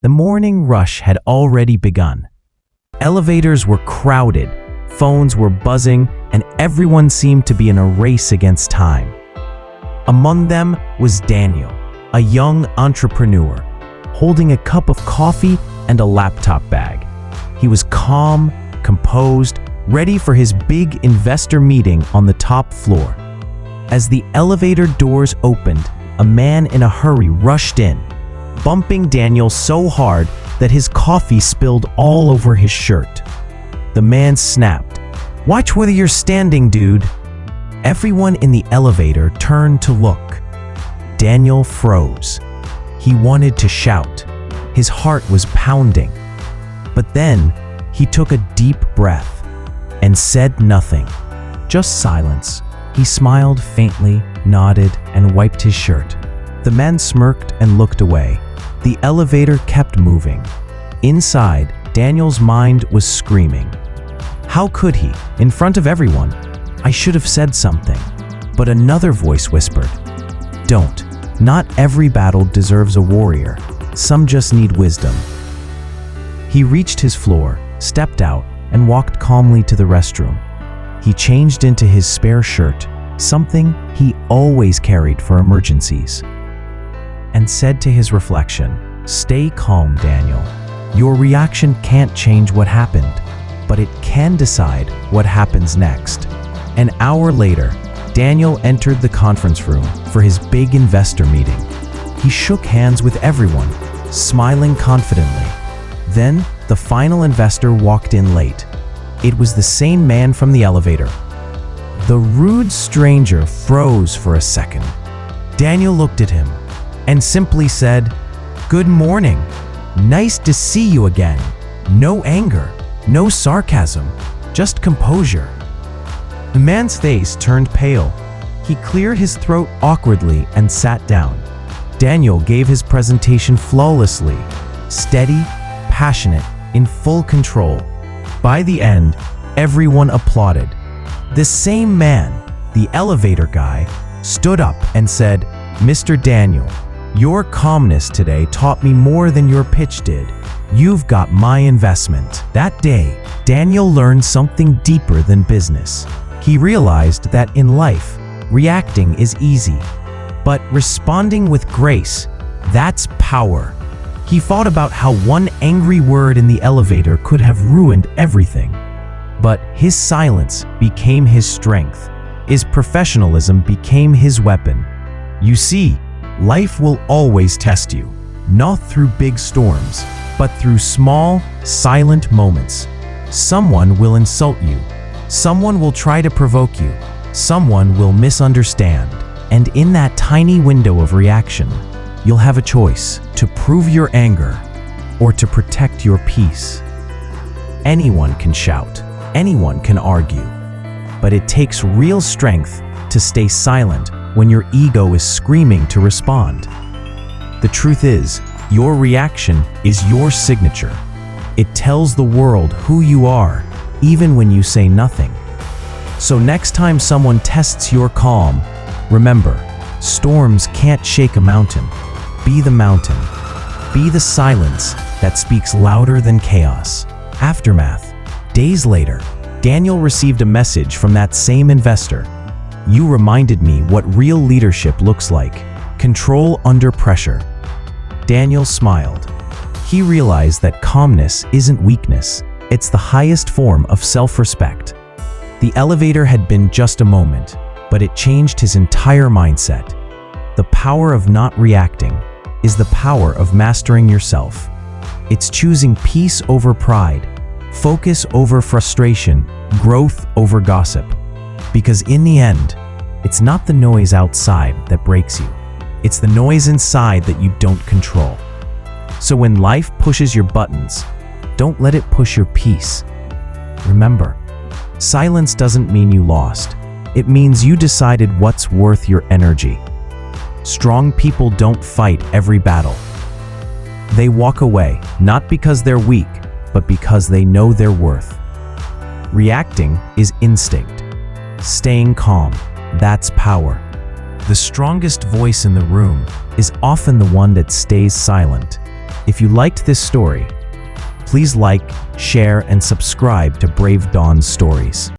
The morning rush had already begun. Elevators were crowded, phones were buzzing, and everyone seemed to be in a race against time. Among them was Daniel, a young entrepreneur, holding a cup of coffee and a laptop bag. He was calm, composed, ready for his big investor meeting on the top floor. As the elevator doors opened, a man in a hurry rushed in, bumping Daniel so hard that his coffee spilled all over his shirt. The man snapped, "Watch where you're standing, dude." Everyone in the elevator turned to look. Daniel froze. He wanted to shout. His heart was pounding. But then he took a deep breath and said nothing, just silence. He smiled faintly, nodded, and wiped his shirt. The man smirked and looked away. The elevator kept moving. Inside, Daniel's mind was screaming. How could he, in front of everyone? I should have said something. But another voice whispered, "Don't. Not every battle deserves a warrior. Some just need wisdom." He reached his floor, stepped out, and walked calmly to the restroom. He changed into his spare shirt, something he always carried for emergencies, and said to his reflection, "Stay calm, Daniel. Your reaction can't change what happened, but it can decide what happens next." An hour later, Daniel entered the conference room for his big investor meeting. He shook hands with everyone, smiling confidently. Then, the final investor walked in late. It was the same man from the elevator. The rude stranger froze for a second. Daniel looked at him and simply said, "Good morning. Nice to see you again." No anger, no sarcasm, just composure. The man's face turned pale. He cleared his throat awkwardly and sat down. Daniel gave his presentation flawlessly, steady, passionate, in full control. By the end, everyone applauded. The same man, the elevator guy, stood up and said, "Mr. Daniel, your calmness today taught me more than your pitch did. You've got my investment." That day, Daniel learned something deeper than business. He realized that in life, reacting is easy, but responding with grace, that's power. He thought about how one angry word in the elevator could have ruined everything. But his silence became his strength. His professionalism became his weapon. You see, life will always test you, not through big storms, but through small, silent moments. Someone will insult you. Someone will try to provoke you. Someone will misunderstand. And in that tiny window of reaction, you'll have a choice to prove your anger or to protect your peace. Anyone can shout. Anyone can argue. But it takes real strength to stay silent when your ego is screaming to respond. The truth is, your reaction is your signature. It tells the world who you are, even when you say nothing. So next time someone tests your calm, remember, storms can't shake a mountain. Be the mountain. Be the silence that speaks louder than chaos. Aftermath. Days later, Daniel received a message from that same investor. "You reminded me what real leadership looks like. Control under pressure." Daniel smiled. He realized that calmness isn't weakness. It's the highest form of self-respect. The elevator had been just a moment, but it changed his entire mindset. The power of not reacting is the power of mastering yourself. It's choosing peace over pride, focus over frustration, growth over gossip. Because in the end, it's not the noise outside that breaks you. It's the noise inside that you don't control. So when life pushes your buttons, don't let it push your peace. Remember, silence doesn't mean you lost. It means you decided what's worth your energy. Strong people don't fight every battle. They walk away, not because they're weak, but because they know their worth. Reacting is instinct. Staying calm, that's power. The strongest voice in the room is often the one that stays silent. If you liked this story, please like, share, and subscribe to Brave Dawn's Stories.